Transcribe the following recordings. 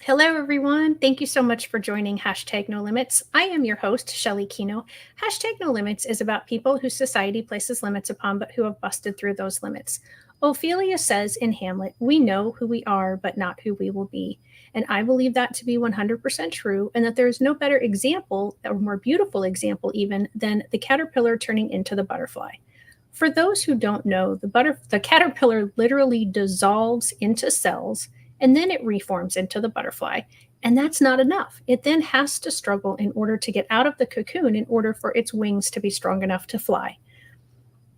Hello, everyone. Thank you so much for joining Hashtag No Limits. I am your host, Shelly Kino. Hashtag No Limits is about people whose society places limits upon, but who have busted through those limits. Ophelia says in Hamlet, "We know who we are, but not who we will be." And I believe that to be 100% true, and that there is no better example, or more beautiful example even, than the caterpillar turning into the butterfly. For those who don't know, the caterpillar literally dissolves into cells and then it reforms into the butterfly. And that's not enough. It then has to struggle in order to get out of the cocoon in order for its wings to be strong enough to fly.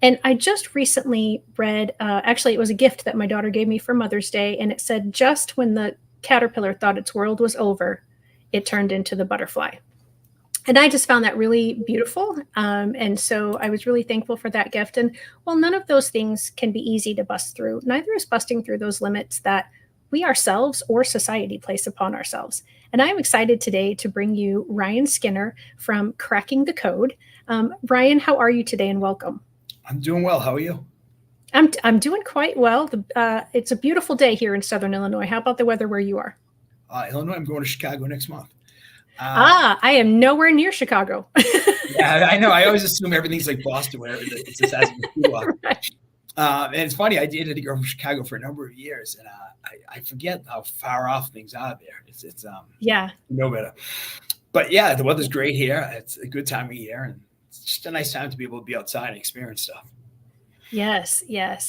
And I just recently read, actually, it was a gift that my daughter gave me for Mother's Day. And it said, just when the caterpillar thought its world was over, it turned into the butterfly. And I just found that really beautiful. And so I was really thankful for that gift. And while none of those things can be easy to bust through, neither is busting through those limits that we ourselves or society place upon ourselves. And I'm excited today to bring you Ryan Skinner from Cracking the Code. Ryan, how are you today, and welcome? I'm doing well. How are you? I'm doing quite well. It's a beautiful day here in Southern Illinois. How about the weather where you are? Illinois. I'm going to Chicago next month. I am nowhere near Chicago. Yeah, I know. I always assume everything's like Boston, where it's the size of a pool. Right. And it's funny. I dated a girl from Chicago for a number of years, and I forget how far off things are there. It's yeah, no better. But yeah, the weather's great here. It's a good time of year, and it's just a nice time to be able to be outside and experience stuff. Yes,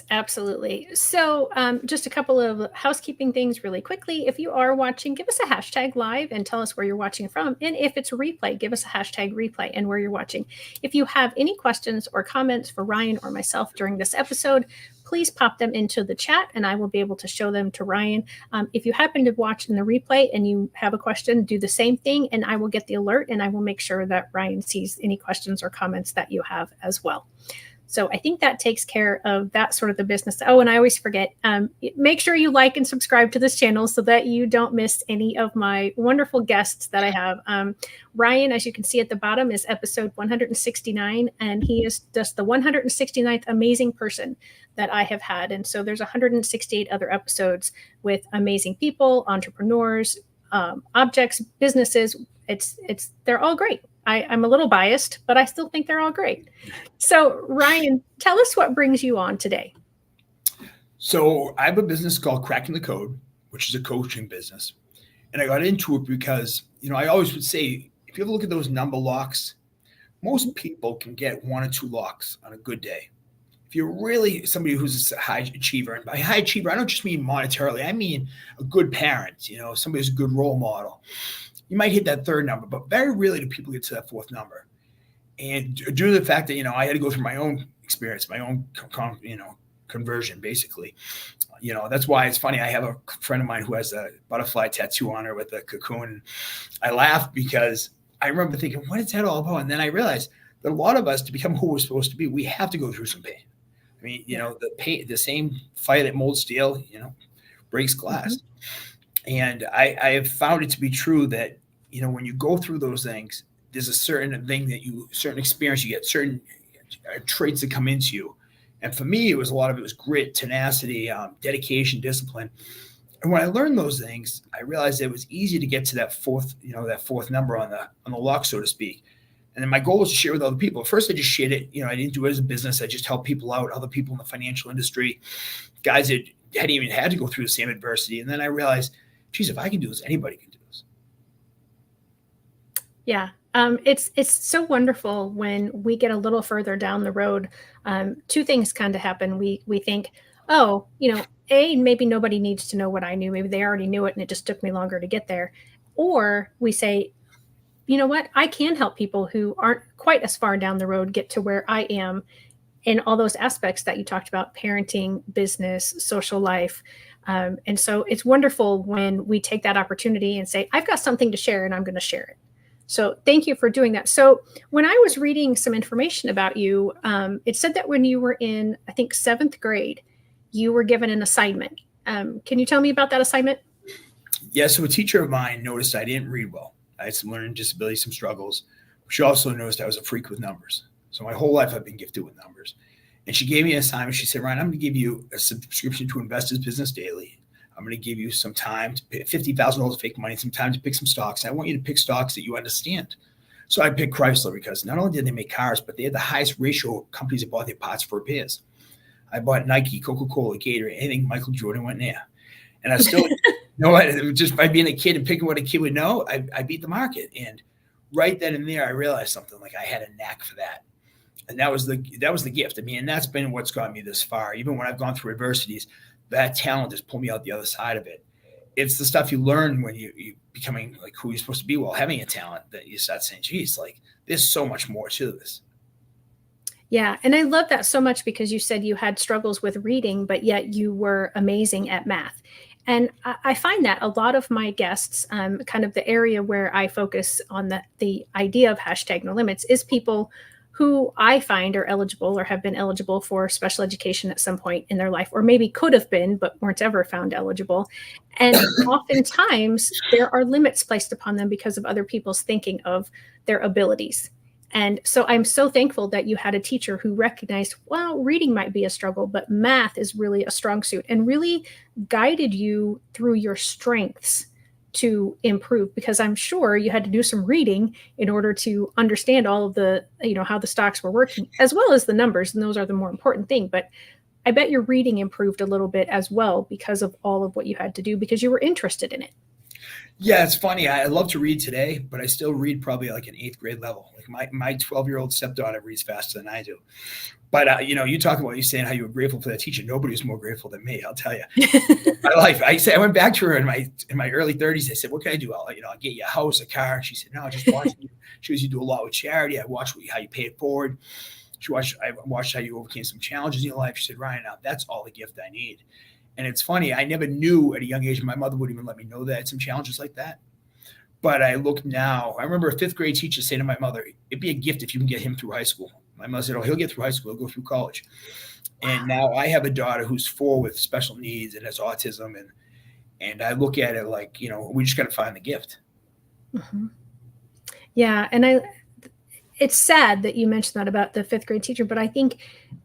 absolutely. So, just a couple of housekeeping things really quickly. If you are watching, give us a hashtag live and tell us where you're watching from. And if it's a replay, give us a hashtag replay and where you're watching. If you have any questions or comments for Ryan or myself during this episode, please pop them into the chat and I will be able to show them to Ryan. If you happen to watch in the replay and you have a question, do the same thing and I will get the alert and I will make sure that Ryan sees any questions or comments that you have as well. So I think that takes care of that sort of the business. Oh, and I always forget, make sure you like and subscribe to this channel so that you don't miss any of my wonderful guests that I have. Ryan, as you can see at the bottom, is episode 169, and he is just the 169th amazing person that I have had. And so there's 168 other episodes with amazing people, entrepreneurs, objects, businesses. They're all great. I'm a little biased, but I still think they're all great. So, Ryan, tell us what brings you on today. So I have a business called Cracking the Code, which is a coaching business. And I got into it because, I always would say, if you ever look at those number locks, most people can get one or two locks on a good day. If you're really somebody who's a high achiever, and by high achiever, I don't just mean monetarily, I mean a good parent, somebody who's a good role model. You might hit that third number, but very rarely do people get to that fourth number. And due to the fact that, I had to go through my own experience, my own, conversion, basically. That's why it's funny. I have a friend of mine who has a butterfly tattoo on her with a cocoon. I laugh because I remember thinking, what is that all about? And then I realized that a lot of us, to become who we're supposed to be, we have to go through some pain. I mean, the pain, the same fire that molds steel, breaks glass. Mm-hmm. And I have found it to be true that, when you go through those things, there's a certain experience you get, certain traits that come into you. And for me, a lot of it was grit, tenacity, dedication, discipline. And when I learned those things, I realized it was easy to get to that fourth number on the lock, so to speak. And then my goal was to share with other people. First, I just shared it. I didn't do it as a business. I just helped people out, other people in the financial industry, guys that hadn't even had to go through the same adversity. And then I realized, geez, if I can do this, anybody can do this. Yeah. It's so wonderful when we get a little further down the road. Two things kind of happen. We think, oh, maybe nobody needs to know what I knew. Maybe they already knew it and it just took me longer to get there. Or we say, you know what, I can help people who aren't quite as far down the road get to where I am in all those aspects that you talked about: parenting, business, social life. And so it's wonderful when we take that opportunity and say, I've got something to share and I'm going to share it. So thank you for doing that. So when I was reading some information about you, it said that when you were in, I think, 7th grade, you were given an assignment. Can you tell me about that assignment? Yeah, so a teacher of mine noticed I didn't read well. I had some learning disabilities, some struggles. She also noticed I was a freak with numbers. So my whole life I've been gifted with numbers. And she gave me an assignment. She said, Ryan, I'm going to give you a subscription to Investors Business Daily. I'm going to give you some time to pay $50,000 fake money, some time to pick some stocks. I want you to pick stocks that you understand. So I picked Chrysler because not only did they make cars, but they had the highest ratio of companies that bought their parts for repairs. I bought Nike, Coca-Cola, Gatorade, anything Michael Jordan went there. And I still, just by being a kid and picking what a kid would know, I beat the market. And right then and there, I realized something, like I had a knack for that. And that was the gift. I mean, and that's been what's got me this far. Even when I've gone through adversities, that talent has pulled me out the other side of it. It's the stuff you learn when you becoming like who you're supposed to be while having a talent, that you start saying, geez, like there's so much more to this. Yeah. And I love that so much because you said you had struggles with reading, but yet you were amazing at math. And I find that a lot of my guests, kind of the area where I focus on the idea of hashtag no limits, is people who I find are eligible or have been eligible for special education at some point in their life, or maybe could have been, but weren't ever found eligible. And oftentimes there are limits placed upon them because of other people's thinking of their abilities. And so I'm so thankful that you had a teacher who recognized, well, reading might be a struggle, but math is really a strong suit, and really guided you through your strengths to improve, because I'm sure you had to do some reading in order to understand all of the, how the stocks were working, as well as the numbers. And those are the more important thing. But I bet your reading improved a little bit as well because of all of what you had to do, because you were interested in it. Yeah, it's funny. I love to read today, but I still read probably like an 8th grade level. Like my 12-year-old stepdaughter reads faster than I do. But, you talk about you saying how you were grateful for that teacher. Nobody was more grateful than me, I'll tell you. My life. I went back to her in my early 30s. I said, what can I do? I'll get you a house, a car. And she said, no, just watch you. She goes, you do a lot with charity. I watched how you pay it forward. I watched how you overcame some challenges in your life. She said, Ryan, now that's all the gift I need. And it's funny, I never knew at a young age, my mother wouldn't even let me know that I had some challenges like that. But I look now, I remember a 5th grade teacher saying to my mother, it'd be a gift if you can get him through high school. My mother said, oh, he'll get through high school, he'll go through college. And now I have a daughter who's 4 with special needs and has autism. And I look at it like, we just got to find the gift. Mm-hmm. Yeah. And it's sad that you mentioned that about the 5th grade teacher, but I think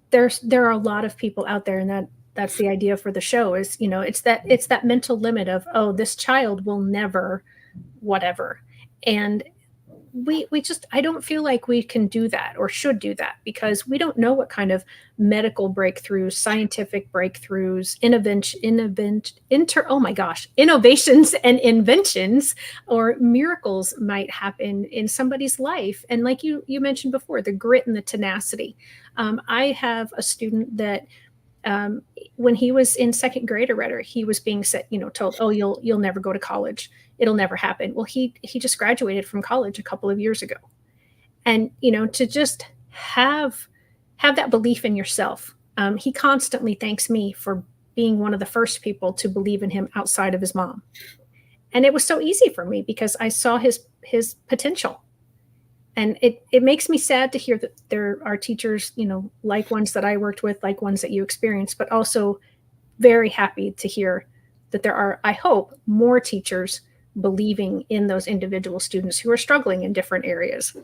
there are a lot of people out there, and that's the idea for the show is, it's that mental limit of, oh, this child will never whatever. And I don't feel like we can do that or should do that, because we don't know what kind of medical breakthroughs, scientific breakthroughs, innovations and inventions or miracles might happen in somebody's life. And like you mentioned before, the grit and the tenacity. I have a student that when he was in 2nd grade or rather, he was being told, oh, you'll never go to college. It'll never happen. Well, he just graduated from college a couple of years ago. And, to just have that belief in yourself. He constantly thanks me for being one of the first people to believe in him outside of his mom. And it was so easy for me because I saw his potential. And it makes me sad to hear that there are teachers, like ones that I worked with, like ones that you experienced, but also very happy to hear that there are, I hope, more teachers believing in those individual students who are struggling in different areas.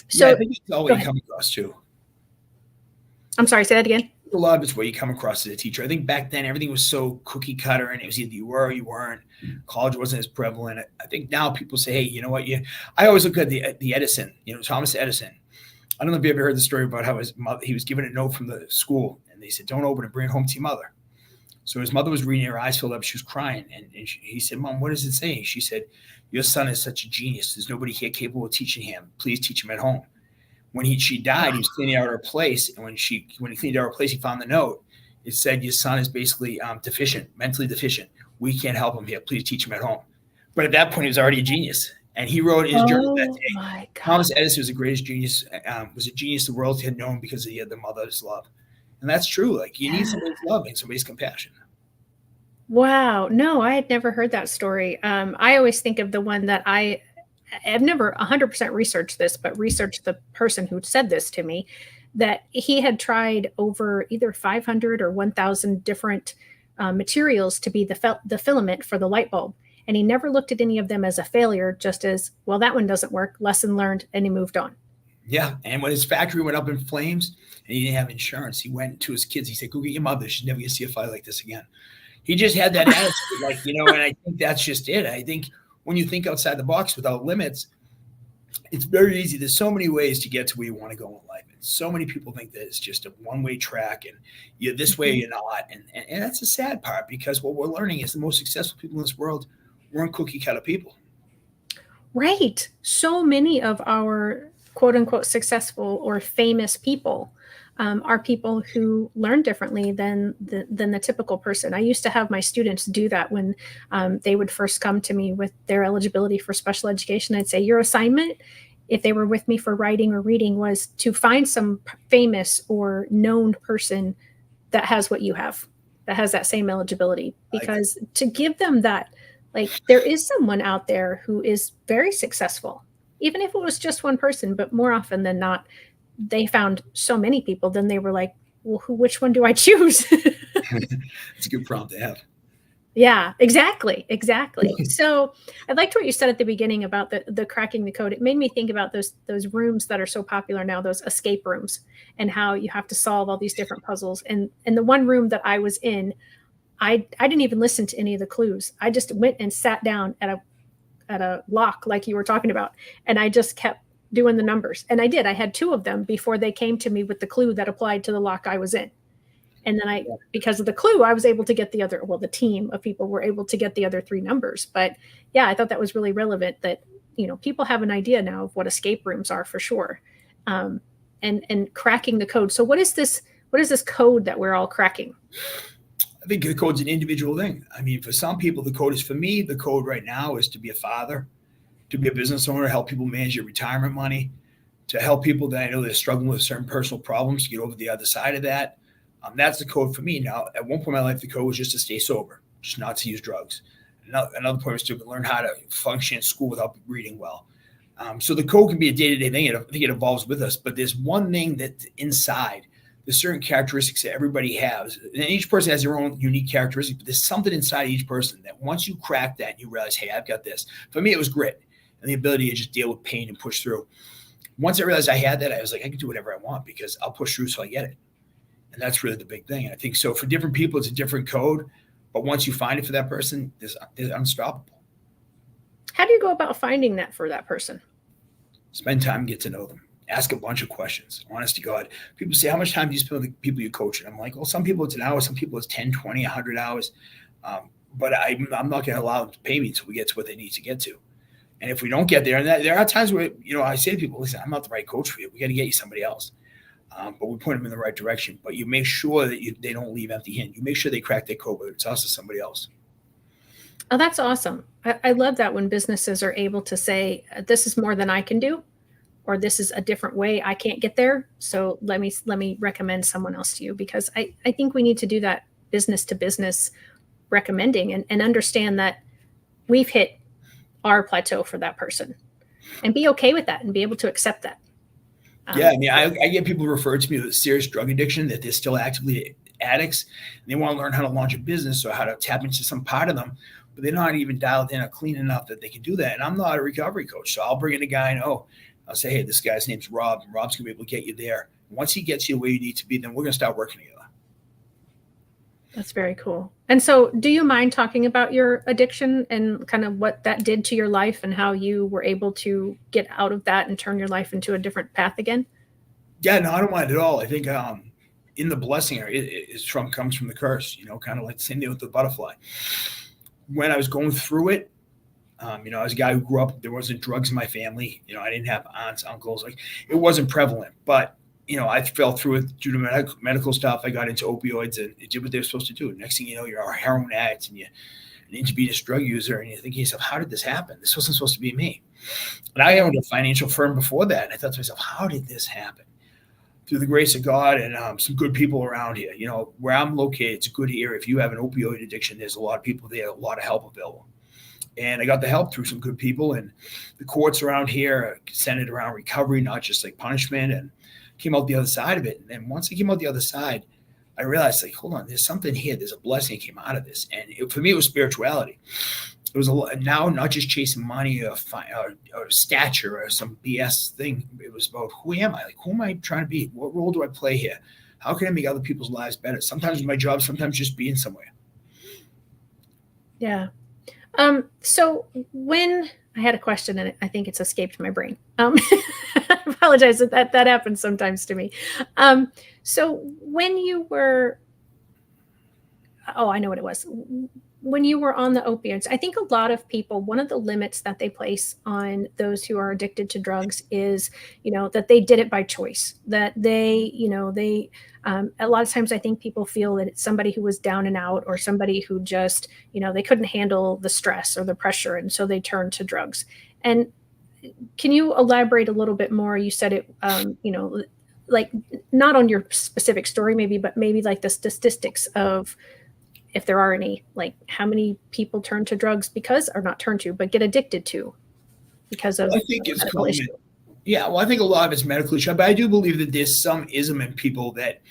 So I think it's all what you come across too. I'm sorry, say that again. A lot of it's what you come across as a teacher. I think back then everything was so cookie cutter, and it was either you were or you weren't. College wasn't as prevalent. I think now people say, hey, you know what? I always look at the Edison, Thomas Edison. I don't know if you ever heard the story about how he was given a note from the school, and they said, don't open it, bring it home to your mother. So his mother was reading, her eyes filled up, she was crying. And he said, Mom, what does it say? She said, your son is such a genius. There's nobody here capable of teaching him. Please teach him at home. When she died, he was cleaning out her place. And when he cleaned out her place, he found the note. It said, your son is basically deficient, mentally deficient. We can't help him here. Please teach him at home. But at that point, he was already a genius. And he wrote in his journal that day, Thomas Edison was the greatest genius, was a genius the world had known because he had the mother's love. And that's true. Like, you need somebody's love and somebody's compassion. Wow. No, I had never heard that story. I always think of the one that I've never 100% researched this, but researched the person who said this to me, that he had tried over either 500 or 1,000 different materials to be the filament for the light bulb. And he never looked at any of them as a failure, just as, well, that one doesn't work, lesson learned, and he moved on. Yeah. And when his factory went up in flames and he didn't have insurance, he went to his kids. He said, go get your mother. She's never going to see a fire like this again. He just had that attitude, like, and I think that's just it. I think when you think outside the box without limits, it's very easy. There's so many ways to get to where you want to go in life. And so many people think that it's just a one-way track and you're this way, you're not. And that's the sad part, because what we're learning is the most successful people in this world weren't cookie cutter people. Right. So many of our quote unquote successful or famous people are people who learn differently than the typical person. I used to have my students do that when they would first come to me with their eligibility for special education. I'd say, your assignment, if they were with me for writing or reading, was to find some famous or known person that has what you have, that has that same eligibility, because to give them that, like, there is someone out there who is very successful, even if it was just one person, but more often than not, they found so many people, then they were like, well, which one do I choose? It's a good prompt to have. Yeah, exactly. So I liked what you said at the beginning about the cracking the code. It made me think about those rooms that are so popular now, those escape rooms, and how you have to solve all these different puzzles. And the one room that I was in, I didn't even listen to any of the clues. I just went and sat down at a lock like you were talking about, and I just kept doing the numbers. And I did. I had 2 of them before they came to me with the clue that applied to the lock I was in. And then because of the clue, I was able to get the team of people were able to get the other 3 numbers. But yeah, I thought that was really relevant, that, people have an idea now of what escape rooms are for sure. And cracking the code. So what is this code that we're all cracking? I think the code's an individual thing. I mean, for some people, the code is, for me, the code right now is to be a father, to be a business owner, help people manage their retirement money, to help people that I know they're struggling with certain personal problems to get over the other side of that. That's the code for me. Now, at one point in my life, the code was just to stay sober, just not to use drugs. Another point was to learn how to function in school without reading well. So the code can be a day-to-day thing. I think it evolves with us. But there's one thing that inside, there's certain characteristics that everybody has. And each person has their own unique characteristics, but there's something inside each person that once you crack that and you realize, hey, I've got this. For me, it was grit and the ability to just deal with pain and push through. Once I realized I had that, I was like, I can do whatever I want because I'll push through till I get it. And that's really the big thing. And I think so for different people, it's a different code. But once you find it for that person, it's unstoppable. How do you go about finding that for that person? Spend time, get to know them. Ask a bunch of questions. Honest to God. People say, how much time do you spend with the people you coach? And I'm like, well, some people it's an hour. Some people it's 10, 20, 100 hours. But I'm not going to allow them to pay me until we get to what they need to get to. And if we don't get there, and there are times where, I say to people, listen, I'm not the right coach for you. We got to get you somebody else. But we point them in the right direction. But you make sure that they don't leave empty-handed. You make sure they crack their code, whether it's us or somebody else. Oh, that's awesome. I love that when businesses are able to say, this is more than I can do, or this is a different way. I can't get there. So let me recommend someone else to you, because I think we need to do that business to business recommending and understand that we've hit our plateau for that person and be okay with that and be able to accept that. Yeah, I mean, I get people referred to me with serious drug addiction, that they're still actively addicts. And they want to learn how to launch a business or how to tap into some part of them, but they're not even dialed in or clean enough that they can do that. And I'm not a recovery coach. So I'll bring in a guy and I'll say, hey, this guy's name's Rob. And Rob's going to be able to get you there. Once he gets you where you need to be, then we're going to start working together. That's very cool. And so do you mind talking about your addiction and kind of what that did to your life and how you were able to get out of that and turn your life into a different path again? Yeah, no, I don't mind at all. I think in the blessing, comes from the curse, kind of like the same thing with the butterfly. When I was going through it, I was a guy who grew up, there wasn't drugs in my family. I didn't have aunts, uncles. Like, it wasn't prevalent, but I fell through it due to medical stuff. I got into opioids and it did what they were supposed to do. Next thing you know, you're a heroin addict and you're an intravenous drug user, and you're thinking to yourself, how did this happen? This wasn't supposed to be me. And I owned a financial firm before that. And I thought to myself, how did this happen? Through the grace of God and some good people around here. Where I'm located, it's a good area. If you have an opioid addiction, there's a lot of people there, a lot of help available. And I got the help through some good people. And the courts around here are centered around recovery, not just like punishment, and came out the other side of it. And then once I came out the other side, I realized, like, hold on, there's something here. There's a blessing that came out of this. And for me, it was spirituality. It was now not just chasing money or stature or some BS thing. It was about, who am I? Like, who am I trying to be? What role do I play here? How can I make other people's lives better? Sometimes my job, sometimes just being somewhere. Yeah. So when I had a question and I think it's escaped my brain. I apologize that happens sometimes to me. So when you were, oh, I know what it was. When you were on the opioids, I think a lot of people, one of the limits that they place on those who are addicted to drugs is, that they did it by choice, that a lot of times I think people feel that it's somebody who was down and out or somebody who just, they couldn't handle the stress or the pressure. And so they turned to drugs. And can you elaborate a little bit more? You said it, like not on your specific story, maybe, but maybe like the statistics of, if there are any, like how many people turn to drugs because, or not turn to, but get addicted to because of I think a it's medical common. issue. Yeah, well, I think a lot of it's medical issue, but I do believe that there's some ism in people that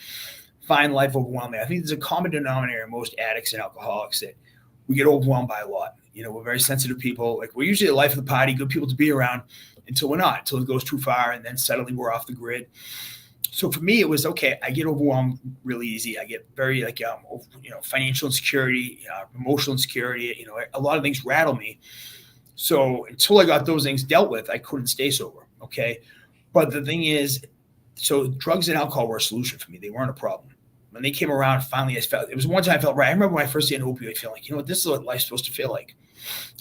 find life overwhelming. I think there's a common denominator in most addicts and alcoholics that we get overwhelmed by a lot. We're very sensitive people. Like we're usually the life of the party, good people to be around until we're not, until it goes too far, and then suddenly we're off the grid. So for me, it was okay. I get overwhelmed really easy. I get very financial insecurity, emotional insecurity. A lot of things rattle me. So until I got those things dealt with, I couldn't stay sober. Okay, but the thing is, so drugs and alcohol were a solution for me. They weren't a problem. When they came around, finally, I felt it was one time I felt right. I remember when I first did an opioid, feeling like, this is what life's supposed to feel like.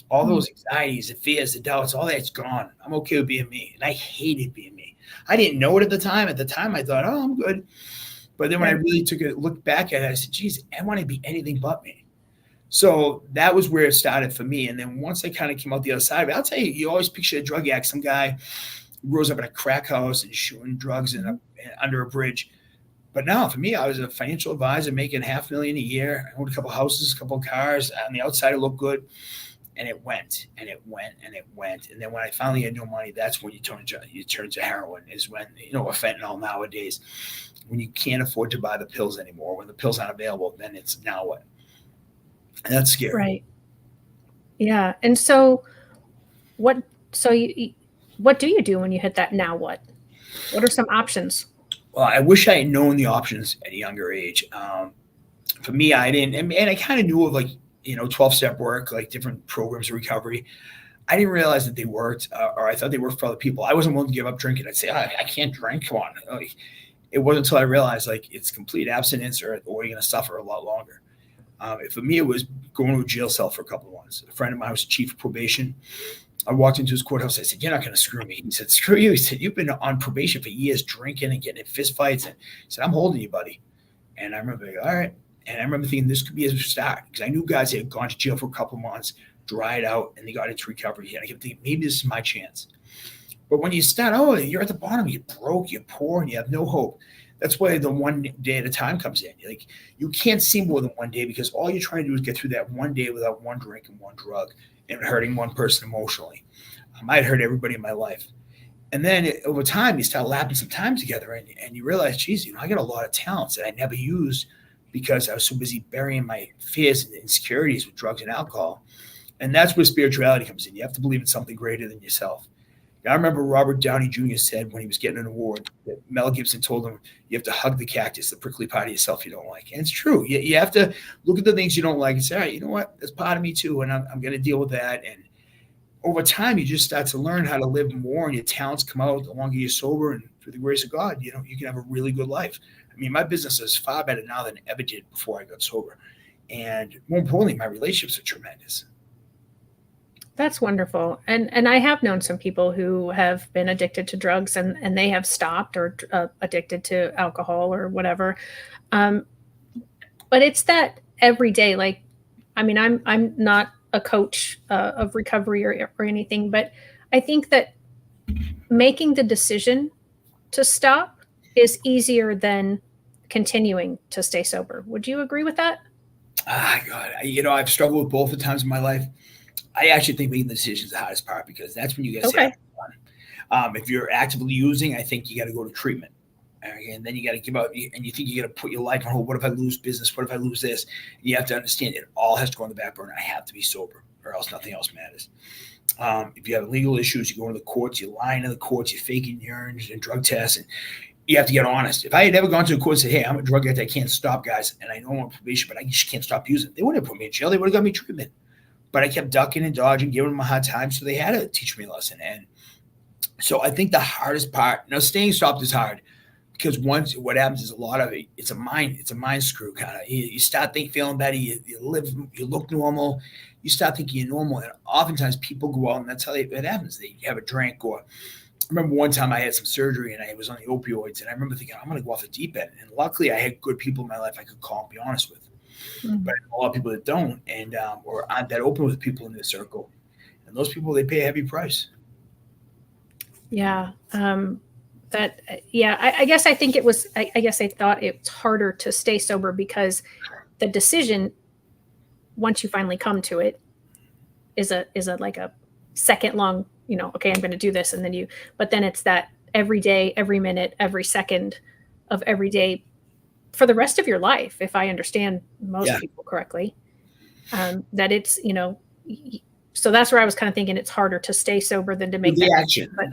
All Mm. those anxieties, the fears, the doubts, all that's gone. I'm okay with being me, and I hated being me. I didn't know it at the time. At the time, I thought, oh, I'm good. But then when I Right. really took a look back at it, I said, geez, I want to be anything but me. So that was where it started for me. And then once I kind of came out the other side of it, I'll tell you, you always picture a drug addict, some guy who grows up in a crack house and shooting drugs under a bridge. But no, for me, I was a financial advisor making $500,000 a year. I owned a couple houses, a couple cars. On the outside, it looked good. And it went and it went and it went. And then when I finally had no money, that's when you turn to heroin, is when, or fentanyl nowadays, when you can't afford to buy the pills anymore, when the pills aren't available, then it's now what? And that's scary. Right. Yeah. And so what, so what do you do when you hit that now what? What are some options? Well, I wish I had known the options at a younger age. For me, I didn't, and I kind of knew of 12-step work, like different programs of recovery. I didn't realize that they worked, or I thought they worked for other people. I wasn't willing to give up drinking. I'd say, I can't drink. Come on. It wasn't until I realized it's complete abstinence, or you're going to suffer a lot longer. For me, it was going to a jail cell for a couple of months. A friend of mine was chief of probation. I walked into his courthouse. I said, "You're not going to screw me." He said, "Screw you." He said, "You've been on probation for years, drinking and getting in fist fights." And he said, "I'm holding you, buddy." And I remember thinking, all right. And I remember thinking this could be a start, because I knew guys that had gone to jail for a couple of months, dried out, and they got into recovery. And I kept thinking, maybe this is my chance. But when you start, you're at the bottom, you're broke, you're poor, and you have no hope. That's why the one day at a time comes in. You can't see more than one day, because all you're trying to do is get through that one day without one drink and one drug and hurting one person emotionally. I had hurt everybody in my life. And then over time, you start lapping some time together, and you realize, geez, I got a lot of talents that I never used because I was so busy burying my fears and insecurities with drugs and alcohol. And that's where spirituality comes in. You have to believe in something greater than yourself. I remember Robert Downey Jr. said when he was getting an award that Mel Gibson told him, you have to hug the cactus, the prickly part of yourself you don't like. And it's true. You have to look at the things you don't like and say, all right, you know what? That's part of me too, and I'm going to deal with that. And over time, you just start to learn how to live more, and your talents come out the longer you're sober. And through the grace of God, you can have a really good life. I mean, my business is far better now than it ever did before I got sober. And more importantly, my relationships are tremendous. That's wonderful. And I have known some people who have been addicted to drugs and they have stopped, or addicted to alcohol or whatever. But it's that every day, like, I mean, I'm not a coach of recovery or anything, but I think that making the decision to stop is easier than continuing to stay sober. Would you agree with that? God, I've struggled with both the times in my life. I actually think making the decision is the hardest part, because that's when you get to say, if you're actively using, I think you got to go to treatment. And then you got to give up, and you think you got to put your life on hold. What if I lose business? What if I lose this? You have to understand it all has to go on the back burner. I have to be sober, or else nothing else matters. If you have legal issues, you go to the courts, you're lying to the courts, you're faking urines and drug tests, and you have to get honest. If I had ever gone to a court and said, hey, I'm a drug addict, I can't stop, guys, and I know I'm on probation, but I just can't stop using, they wouldn't have put me in jail. They would have got me treatment. but I kept ducking and dodging, giving them a hard time. So they had to teach me a lesson. And so I think the hardest part, now staying stopped is hard because once what happens is a lot of it, it's a mind screw kind of. You start feeling better, you look normal, you start thinking you're normal. And oftentimes people go out and that's how it happens. They have a drink or I remember one time I had some surgery and I was on the opioids and I remember thinking, I'm going to go off the deep end. And luckily I had good people in my life I could call and be honest with. Mhm. But a lot of people that don't and or aren't that open with people in the circle. And those people, they pay a heavy price. Yeah. I guess I think I guess I thought it's harder to stay sober because the decision, once you finally come to it, is a like a second long, okay, I'm going to do this. And then but then it's that every day, every minute, every second of every day for the rest of your life, if I understand most people correctly, that it's, so that's where I was kind of thinking it's harder to stay sober than to make the that action. But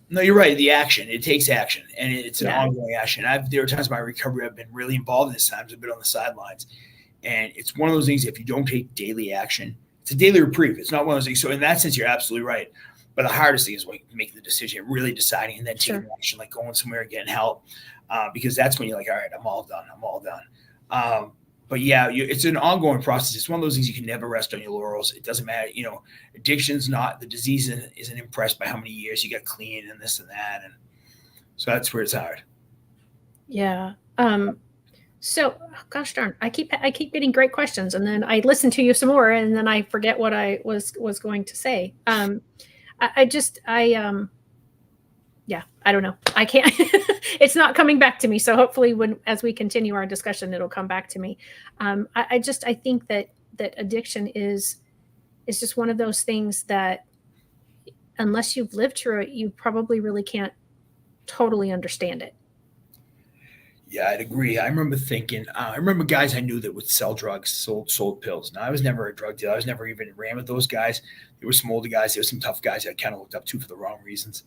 No, you're right. The action, it takes action and it's an ongoing action. There are times in my recovery I've been really involved in this, times I've been on the sidelines. And it's one of those things, if you don't take daily action, it's a daily reprieve. It's not one of those things. So in that sense, you're absolutely right. But the hardest thing is like making the decision, really deciding and then taking action, like going somewhere and getting help. Because that's when you're like, all right, I'm all done. But yeah, it's an ongoing process. It's one of those things you can never rest on your laurels. It doesn't matter. Addiction's not, the disease isn't impressed by how many years you got clean and this and that. And so that's where it's hard. Yeah. So, gosh darn, I keep getting great questions, and then I listen to you some more, and then I forget what I was going to say. Yeah, I don't know. I can't. It's not coming back to me. So hopefully, as we continue our discussion, it'll come back to me. I think that addiction is just one of those things that, unless you've lived through it, you probably really can't totally understand it. Yeah, I'd agree. I remember thinking, I remember guys I knew that would sell drugs, sold pills. Now, I was never a drug dealer. I was never even ran with those guys. They were some older guys. There were some tough guys I kind of looked up to for the wrong reasons.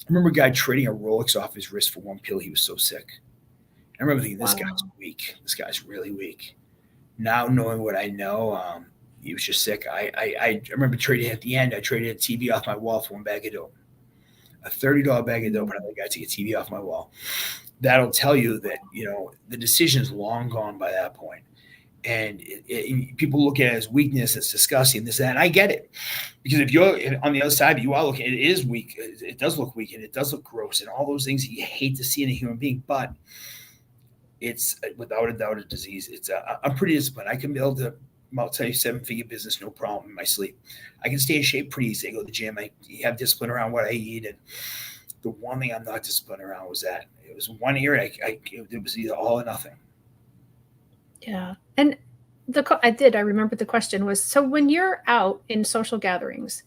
I remember a guy trading a Rolex off his wrist for one pill. He was so sick. I remember thinking, this guy's weak. This guy's really weak. Now, knowing what I know, he was just sick. I remember trading at the end. I traded a TV off my wall for one bag of dope, a $30 bag of dope, and another guy to get a TV off my wall. That'll tell you that, the decision is long gone by that point. And people look at it as weakness, it's disgusting, this, that. And I get it. Because if you're on the other side, you are looking, it is weak. It does look weak and it does look gross and all those things that you hate to see in a human being. But it's without a doubt a disease. I'm pretty disciplined. I can be able to multi 7-figure business, no problem in my sleep. I can stay in shape pretty easy. I go to the gym. I have discipline around what I eat. And the one thing I'm not disciplined around was that. It was one area it was either all or nothing. Yeah. And I remember the question was, so when you're out in social gatherings,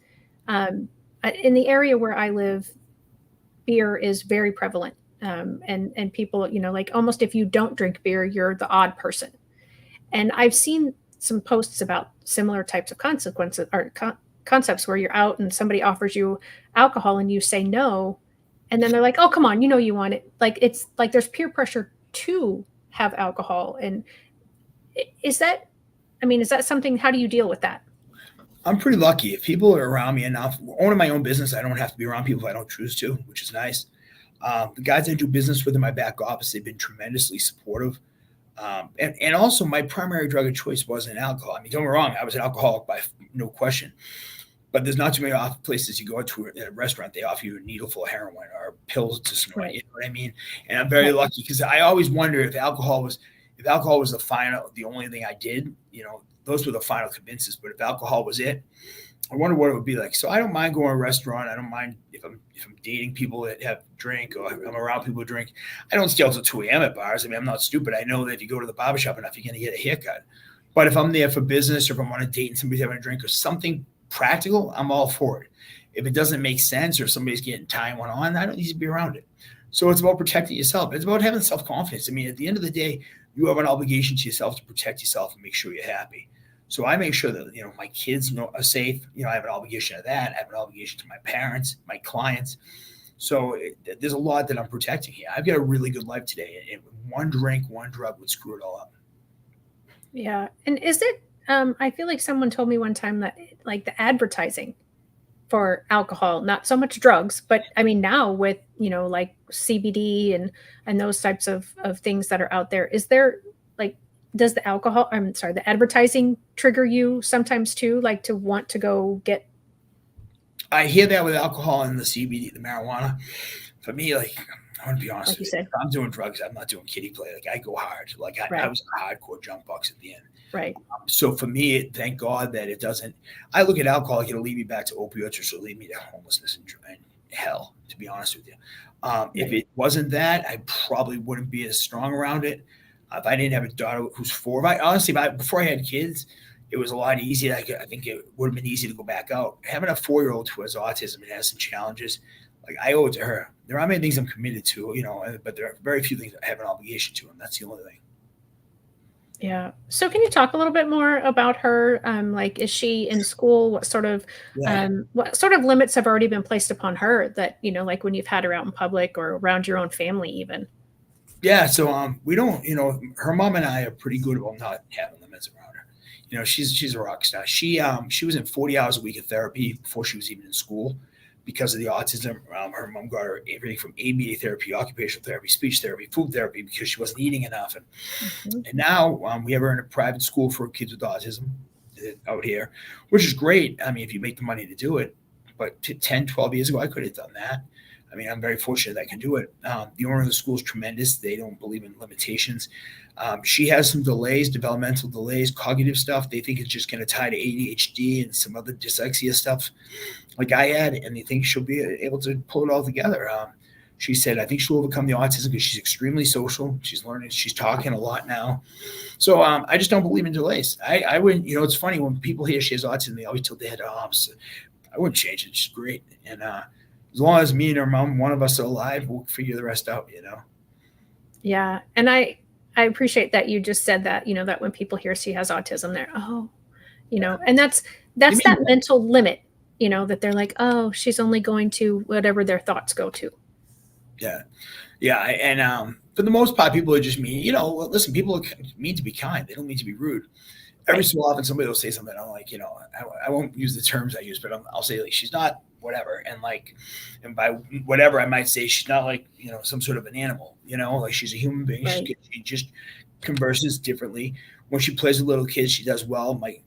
in the area where I live, beer is very prevalent. And people, like almost if you don't drink beer, you're the odd person. And I've seen some posts about similar types of consequences or concepts where you're out and somebody offers you alcohol and you say no. And then they're like, oh, come on, you want it. Like, it's like there's peer pressure to have alcohol. And is that something, how do you deal with that? I'm pretty lucky. If people are around me enough, owning my own business, I don't have to be around people I don't choose to, which is nice. The guys I do business with in my back office, they've been tremendously supportive. And also my primary drug of choice wasn't alcohol. I mean, don't get me wrong, I was an alcoholic by no question. But there's not too many places you go to at a restaurant, they offer you a needle full of heroin or pills to snort. Right. You know what I mean? And I'm very lucky because I always wonder if alcohol was the only thing I did, those were the final convinces. But if alcohol was it, I wonder what it would be like. So I don't mind going to a restaurant. I don't mind if I'm dating people that have drink or I'm around people who drink. I don't stay till 2 a.m. at bars. I mean, I'm not stupid. I know that if you go to the barbershop enough, you're going to get a haircut. But if I'm there for business or if I'm on a date and somebody's having a drink or something practical, I'm all for it. If it doesn't make sense or somebody's getting tying one on, I don't need to be around it. So it's about protecting yourself. It's about having self-confidence. I mean, at the end of the day, you have an obligation to yourself to protect yourself and make sure you're happy. So I make sure that, my kids are safe. I have an obligation to that. I have an obligation to my parents, my clients. So there's a lot that I'm protecting here. I've got a really good life today. And one drink, one drug would screw it all up. Yeah. And is it, I feel like someone told me one time that like the advertising for alcohol, not so much drugs, but I mean now with, like CBD and those types of things that are out there, is there like does the alcohol, I'm sorry, the advertising trigger you sometimes too, like to want to go get, I hear that with alcohol and the CBD, the marijuana. For me, like I want to be honest like with you you, said, if I'm doing drugs, I'm not doing kiddie play. Like I go hard. Like I right, was a hardcore jump box at the end. right, So for me, thank God that it doesn't. I look at alcohol like it'll lead me back to opioids, or it'll lead me to homelessness and hell. To be honest with you, if right. it wasn't that, I probably wouldn't be as strong around it. If I didn't have a daughter who's four, if I honestly, before I had kids, it was a lot easier. I think it would have been easy to go back out. Having a 4-year-old who has autism and has some challenges, like I owe it to her. There are many things I'm committed to, but there are very few things I have an obligation to, and that's the only thing. Yeah. So can you talk a little bit more about her? Like, is she in school? Yeah. What sort of limits have already been placed upon her that, like when you've had her out in public or around your own family even? Yeah, so we don't, her mom and I are pretty good about not having limits around her. She's a rock star. She was in 40 hours a week of therapy before she was even in school because of the autism. Her mom got her everything from ABA therapy, occupational therapy, speech therapy, food therapy because she wasn't eating enough. Mhm. And now we have her in a private school for kids with autism out here, which is great. I mean, if you make the money to do it, but 10, 12 years ago, I could have done that. I mean, I'm very fortunate that I can do it. The owner of the school is tremendous. They don't believe in limitations. She has some delays, developmental delays, cognitive stuff. They think it's just going to tie to ADHD and some other dyslexia stuff like I had, and they think she'll be able to pull it all together. She said, I think she'll overcome the autism because she's extremely social. She's learning, she's talking a lot now. So I just don't believe in delays. I wouldn't, it's funny when people hear she has autism, they always tilt their head off. So I wouldn't change it. She's great. And as long as me and her mom, one of us are alive, we'll figure the rest out. Yeah. And I appreciate that you just said that, that when people hear she has autism, they're, oh, and that's You that's mean that mental limit, that they're like, oh, she's only going to whatever their thoughts go to. yeah. Yeah. And for the most part, people are just mean. Listen, people mean to be kind. They don't mean to be rude. Every Right. so often somebody will say something. I'm like, I won't use the terms I use, but I'll say like she's not whatever, and by whatever I might say she's not like some sort of an animal, like she's a human being. Right. She just converses differently. When she plays with little kids, she does well. My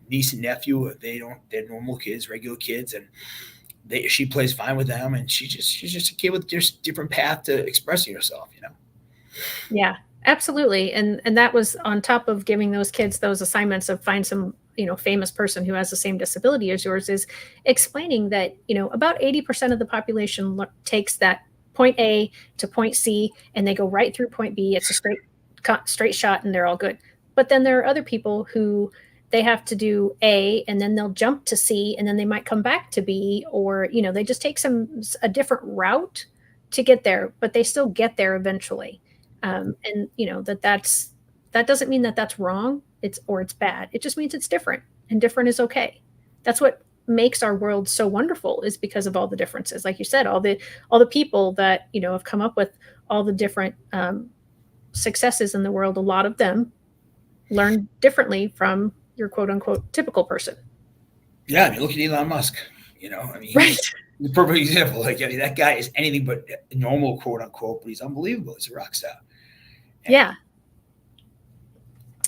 niece and nephew, they're normal kids, regular kids, and she plays fine with them, and she's just a kid with just different path to expressing herself. Yeah, absolutely. And that was on top of giving those kids those assignments of find some, famous person who has the same disability as yours, is explaining that, about 80% of the population takes that point A to point C and they go right through point B. It's a straight shot and they're all good. But then there are other people who they have to do A and then they'll jump to C and then they might come back to B, or, they just take a different route to get there, but they still get there eventually. And that doesn't mean that that's wrong, it's bad. It just means it's different, and different is okay. That's what makes our world so wonderful, is because of all the differences. Like you said, all the people that have come up with all the different successes in the world. A lot of them learn differently from your quote unquote typical person. Yeah, I mean, look at Elon Musk. I mean, Right. he's the perfect example. Like, I mean, that guy is anything but normal, quote unquote, but he's unbelievable. He's a rock star. And Yeah.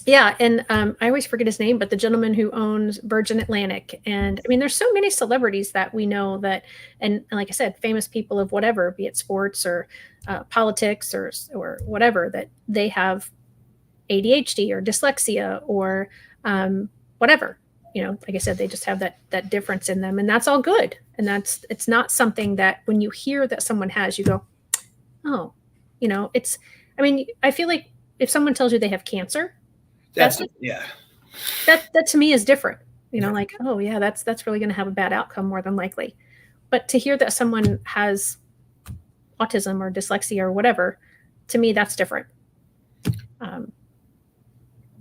Yeah, and I always forget his name, but the gentleman who owns Virgin Atlantic, and I mean, there's so many celebrities that we know that, and like I said, famous people of whatever, be it sports or politics or whatever, that they have ADHD or dyslexia or whatever. Like I said, they just have that difference in them, and that's all good. And it's not something that when you hear that someone has, you go, oh, it's. I mean, I feel like if someone tells you they have cancer, that's yeah. that to me is different. Yeah. Like, oh yeah, that's really going to have a bad outcome more than likely. But to hear that someone has autism or dyslexia or whatever, to me that's different.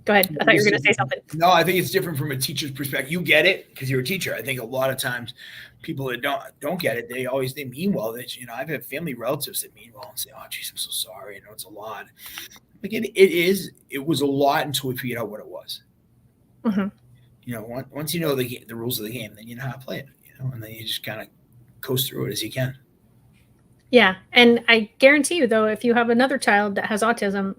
Go ahead. I thought you were going to say something. No, I think it's different from a teacher's perspective. You get it because you're a teacher. I think a lot of times people that don't get it, they mean well. That I've had family relatives that mean well and say, "Oh, geez, I'm so sorry. I know it's a lot." Like it was a lot until we figured out what it was. Mhm. Once you know the rules of the game, then you know how to play it, and then you just kind of coast through it as you can. Yeah, and I guarantee you, though, if you have another child that has autism,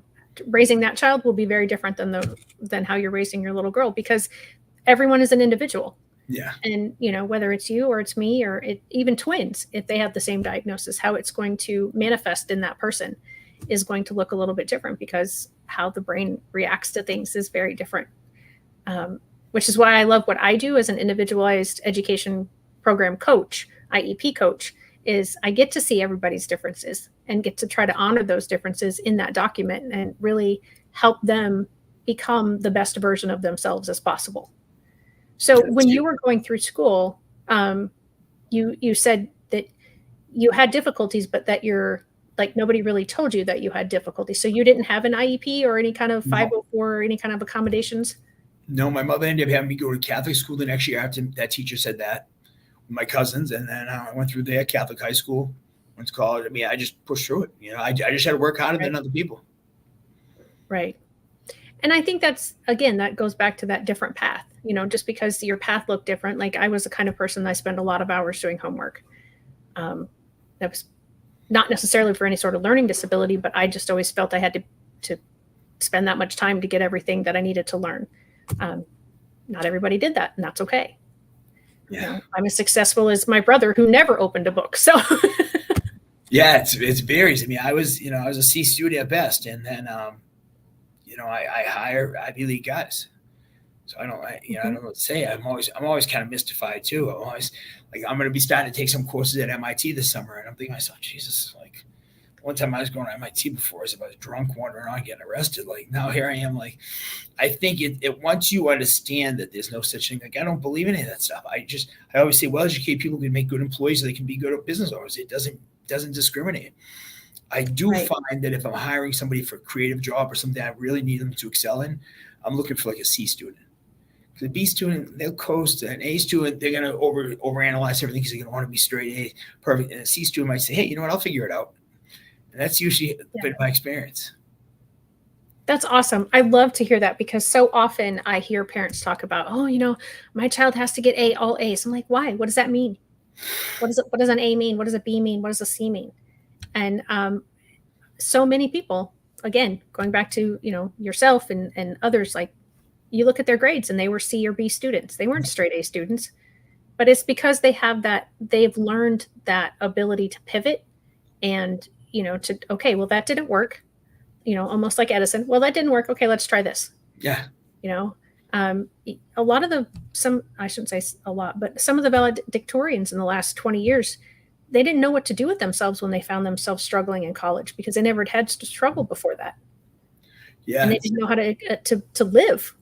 raising that child will be very different than how you're raising your little girl, because everyone is an individual. Yeah. And whether it's you or it's me or even twins, if they have the same diagnosis, how it's going to manifest in that person is going to look a little bit different, because how the brain reacts to things is very different. Which is why I love what I do as an individualized education program coach, IEP coach, is I get to see everybody's differences and get to try to honor those differences in that document and really help them become the best version of themselves as possible. So That's when you you. were going through school, you said that you had difficulties, but that you're like, nobody really told you that you had difficulties. So you didn't have an IEP or any kind of No, 504 or any kind of accommodations? no, my mother ended up having me go to Catholic school the next year after that teacher said that with my cousins, and then I went through there, Catholic high school, went to college. I mean, I just pushed through it. I just had to work harder Right. than other people. Right. And I think that goes back to that different path, just because your path looked different. Like, I was the kind of person that I spent a lot of hours doing homework. That was not necessarily for any sort of learning disability, but I just always felt I had to spend that much time to get everything that I needed to learn. Not everybody did that, and that's okay. Yeah. I'm as successful as my brother, who never opened a book. So Yeah, it varies. I mean, I was a C student at best, and then I hire Ivy League guys. So I don't know what to say. I'm always kind of mystified too. I'm always like, I'm going to be starting to take some courses at MIT this summer, and I'm thinking to myself, Jesus, like, one time I was going to MIT before, I was drunk, wandering around, getting arrested. Like, now here I am. Like, I think it once you understand that there's no such thing. Like, I don't believe in any of that stuff. I always say, well-educated people can make good employees, or they can be good business owners. It doesn't discriminate. I do right. find that if I'm hiring somebody for a creative job or something I really need them to excel in, I'm looking for like a C student. The B student, they'll coast. An A student, they're gonna overanalyze everything because they're gonna want to be straight A, perfect. And a C student might say, "Hey, you know what? I'll figure it out." And that's usually been my experience. That's awesome. I love to hear that, because so often I hear parents talk about, oh, my child has to get all A's. I'm like, why? What does that mean? What does an A mean? What does a B mean? What does a C mean? And so many people, again, going back to yourself and others, like, you look at their grades and they were C or B students. They weren't straight A students, but it's because they've learned that ability to pivot and okay, well, that didn't work. Almost like Edison. Well, that didn't work. Okay, let's try this. Yeah. A lot of I shouldn't say a lot, but some of the valedictorians in the last 20 years, they didn't know what to do with themselves when they found themselves struggling in college, because they never had to struggle before that. Yeah. And they didn't know how to live.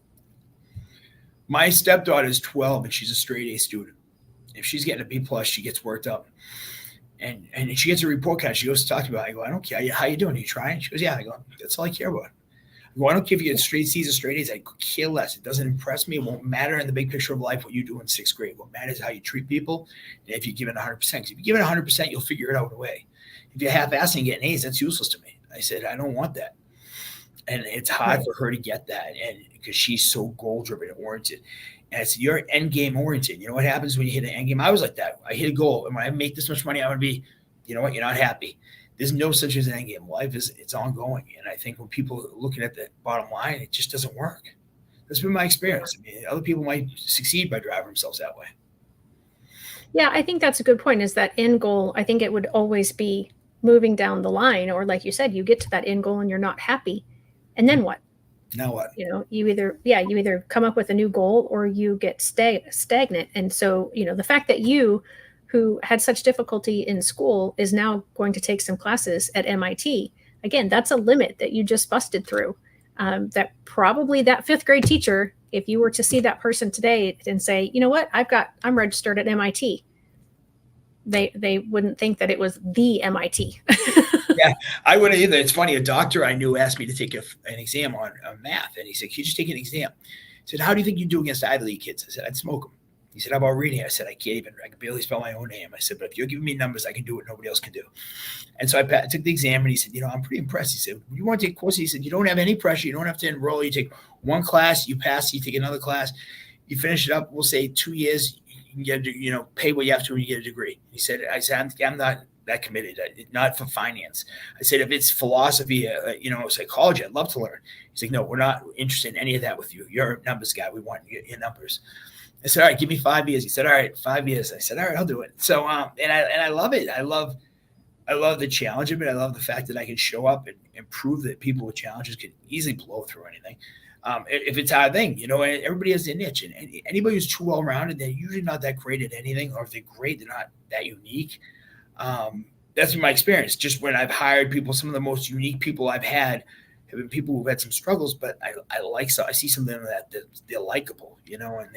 My stepdaughter is 12 and she's a straight A student. If she's getting a B plus, she gets worked up. And she gets a report card. She goes to talk to me. I go, I don't care. How you doing? Are you trying? She goes, yeah. I go, that's all I care about. I go, I don't care if you get straight C's or straight A's. I care less. It doesn't impress me. It won't matter in the big picture of life what you do in sixth grade. What matters is how you treat people and if you give it 100%. If you give it 100%, you'll figure it out in a way. If you're half-assing and getting A's, that's useless to me. I said, I don't want that. And it's hard for her to get that, and because she's so goal-driven and oriented. And I said, you're end game oriented. You know what happens when you hit an end game? I was like that. I hit a goal, and when I make this much money, I'm going to be, you know what, you're not happy. There's no such as an end game. Life it's ongoing. And I think when people are looking at the bottom line, it just doesn't work. That's been my experience. I mean, other people might succeed by driving themselves that way. Yeah, I think that's a good point, is that end goal. I think it would always be moving down the line, or like you said, you get to that end goal and you're not happy. And then what? Now what? You either come up with a new goal or you get stagnant. And so, the fact that you, who had such difficulty in school, is now going to take some classes at MIT, again, that's a limit that you just busted through. That probably that fifth grade teacher, if you were to see that person today and say, you know what, I'm registered at MIT, they wouldn't think that it was the MIT. Yeah, I wouldn't either. It's funny. A doctor I knew asked me to take an exam on math, and he said, "Can you just take an exam?" I said, "How do you think you do against Ivy League kids?" I said, "I'd smoke them." He said, how about reading? I said, I can barely spell my own name. I said, but if you're giving me numbers, I can do what nobody else can do. And so I took the exam, and he said, I'm pretty impressed. He said, you want to take a course? He said, you don't have any pressure. You don't have to enroll. You take one class, you pass, you take another class, you finish it up. We'll say 2 years, you can get, pay what you have to when you get a degree. He said, I'm not that committed, not for finance. I said, if it's philosophy, psychology, I'd love to learn. He's like, no, we're not interested in any of that with you. You're a numbers guy. We want your numbers. I said, all right, give me 5 years. He said, all right, 5 years. I said, all right, I'll do it. So, and I love it. I love the challenge of it. I love the fact that I can show up and prove that people with challenges can easily blow through anything. If it's our thing, everybody has their niche, and anybody who's too well-rounded, they're usually not that great at anything, or if they're great, they're not that unique. That's been my experience. Just when I've hired people, some of the most unique people I've had have been people who've had some struggles, but I see some of them that they're likable, and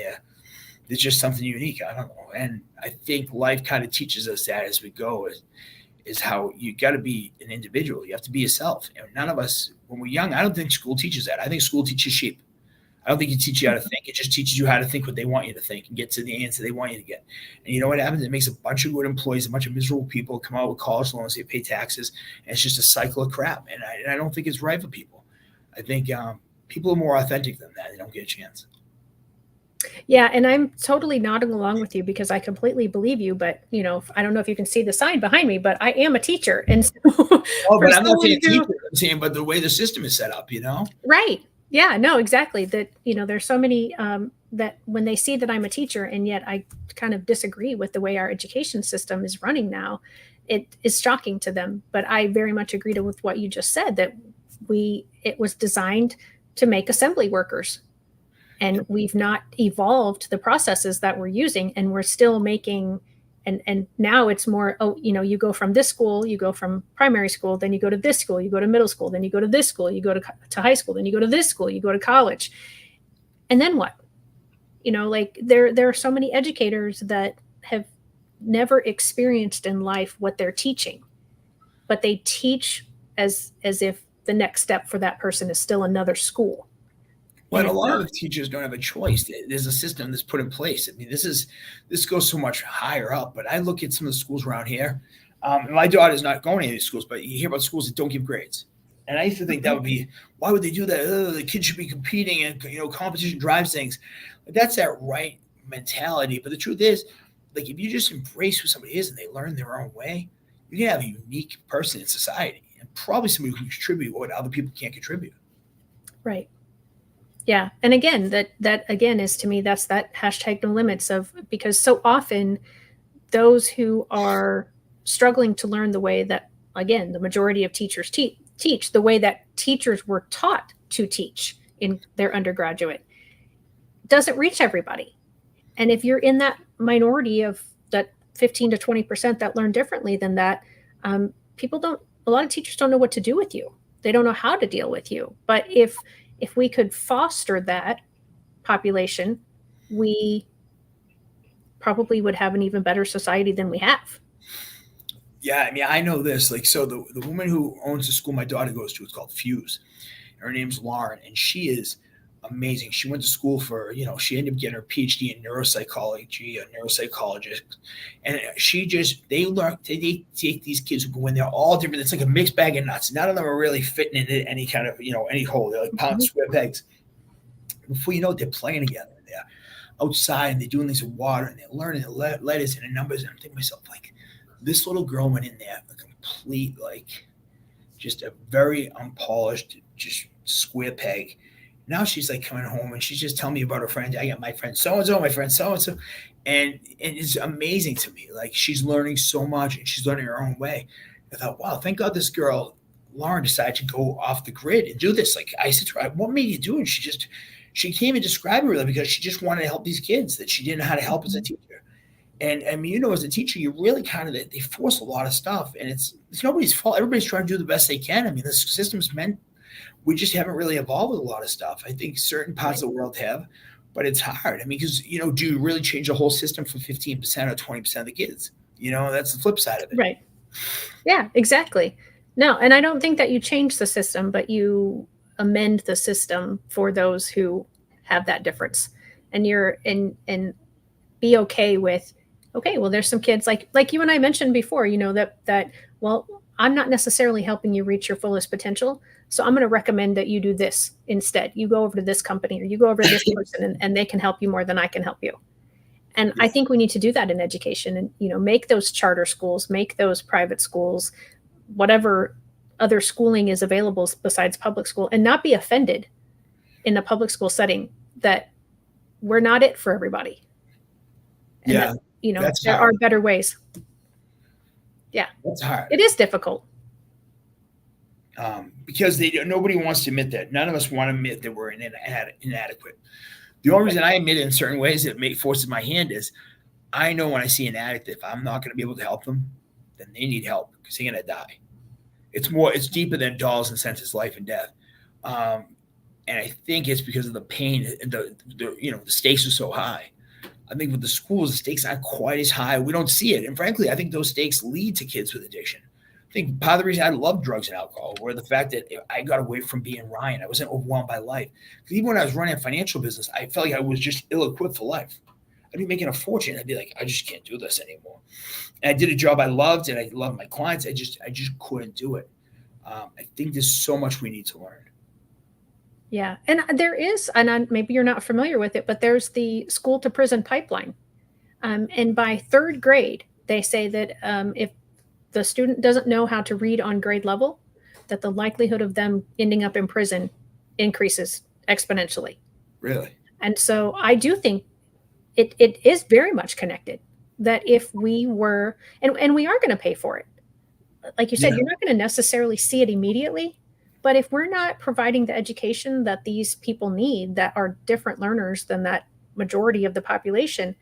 there's just something unique. I don't know. And I think life kind of teaches us that as we go is how you got to be an individual. You have to be yourself. And none of us, when we're young, I don't think school teaches that. I think school teaches sheep. I don't think it teaches you how to think. It just teaches you how to think what they want you to think and get to the answer they want you to get. And you know what happens? It makes a bunch of good employees, a bunch of miserable people come out with college loans, they pay taxes, and it's just a cycle of crap. And I don't think it's right for people. I think people are more authentic than that. They don't get a chance. Yeah, and I'm totally nodding along with you because I completely believe you. But I don't know if you can see the sign behind me, but I am a teacher, and so. Oh, but I'm not saying teacher. I'm saying, but the way the system is set up, Right. Yeah. No. Exactly. That there's so many that when they see that I'm a teacher, and yet I kind of disagree with the way our education system is running now, it is shocking to them. But I very much agree with what you just said, that it was designed to make assembly workers. And we've not evolved the processes that we're using, and we're still making, and now it's more, you go from this school, you go from primary school, then you go to this school, you go to middle school, then you go to this school, you go to high school, then you go to this school, you go to college. And then what? There are so many educators that have never experienced in life what they're teaching, but they teach as if the next step for that person is still another school. But a lot of the teachers don't have a choice. There's a system that's put in place. I mean, this goes so much higher up. But I look at some of the schools around here. My daughter's not going to any of these schools, but you hear about schools that don't give grades. And I used to think that would be, why would they do that? The kids should be competing, and competition drives things. But that's that right mentality. But the truth is, like, if you just embrace who somebody is and they learn their own way, you can have a unique person in society, and probably somebody who can contribute what other people can't contribute. Right. Yeah. And again, that again is, to me, that's that hashtag no limits because so often those who are struggling to learn the way that, again, the majority of teachers teach the way that teachers were taught to teach in their undergraduate doesn't reach everybody. And if you're in that minority of that 15 to 20% that learn differently than that, a lot of teachers don't know what to do with you. They don't know how to deal with you. But if we could foster that population, we probably would have an even better society than we have. Yeah, I mean, I know this. Like, so the woman who owns the school my daughter goes to, it's called Fuse. Her name's Lauren, and she is amazing. She went to school for, she ended up getting her PhD in neuropsychology, a neuropsychologist. And they take these kids who go in there all different. It's like a mixed bag of nuts. None of them are really fitting into any kind of, any hole. They're like pound square pegs. Before you know it, they're playing together. They're outside, and they're doing things with water, and they're learning the letters and the numbers. And I'm thinking to myself, like, this little girl went in there, a complete, like, just a very unpolished, just square peg. Now she's like coming home, and she's just telling me about her friends. I got my friend so-and-so, my friend so-and-so. And it's amazing to me. Like, she's learning so much, and she's learning her own way. I thought, wow, thank God this girl, Lauren, decided to go off the grid and do this. Like, I said to her, what made you do it? She can't even describe it really, because she just wanted to help these kids that she didn't know how to help as a teacher. And I mean, as a teacher, you really kind of, they force a lot of stuff, and it's nobody's fault. Everybody's trying to do the best they can. I mean, the system's meant, we just haven't really evolved with a lot of stuff. I think certain parts of the world have, but it's hard. I mean, because, do you really change the whole system for 15% or 20% of the kids? That's the flip side of it. Right. Yeah, exactly. No, and I don't think that you change the system, but you amend the system for those who have that difference. And be okay with, okay, well, there's some kids like you and I mentioned before, that, well, I'm not necessarily helping you reach your fullest potential. So I'm going to recommend that you do this instead. You go over to this company or you go over to this person, and they can help you more than I can help you. And I think we need to do that in education, and, make those charter schools, make those private schools, whatever other schooling is available besides public school, and not be offended in a public school setting that we're not it for everybody. And Yeah, that, that's there hard. are better ways. Yeah, That's hard. it is difficult. Because nobody wants to admit that. None of us want to admit that we're inadequate. The only reason I admit it in certain ways that forces my hand is I know when I see an addict, if I'm not going to be able to help them, then they need help because they're going to die. It's deeper than dollars and cents. It's life and death. And I think it's because of the pain. The stakes are so high. I think with the schools, the stakes aren't quite as high. We don't see it. And frankly, I think those stakes lead to kids with addiction. I think part of the reason I love drugs and alcohol were the fact that I got away from being Ryan. I wasn't overwhelmed by life. Because even when I was running a financial business, I felt like I was just ill-equipped for life. I'd be making a fortune. I'd be like, I just can't do this anymore. And I did a job I loved, and I loved my clients. I just couldn't do it. I think there's so much we need to learn. Yeah. And there is, and maybe you're not familiar with it, but there's the school to prison pipeline. And by third grade, they say that if the student doesn't know how to read on grade level, that the likelihood of them ending up in prison increases exponentially. Really? And so I do think it is very much connected, that if we were, and we are going to pay for it. Like you said, you're not going to necessarily see it immediately, but if we're not providing the education that these people need, that are different learners than that majority of the population,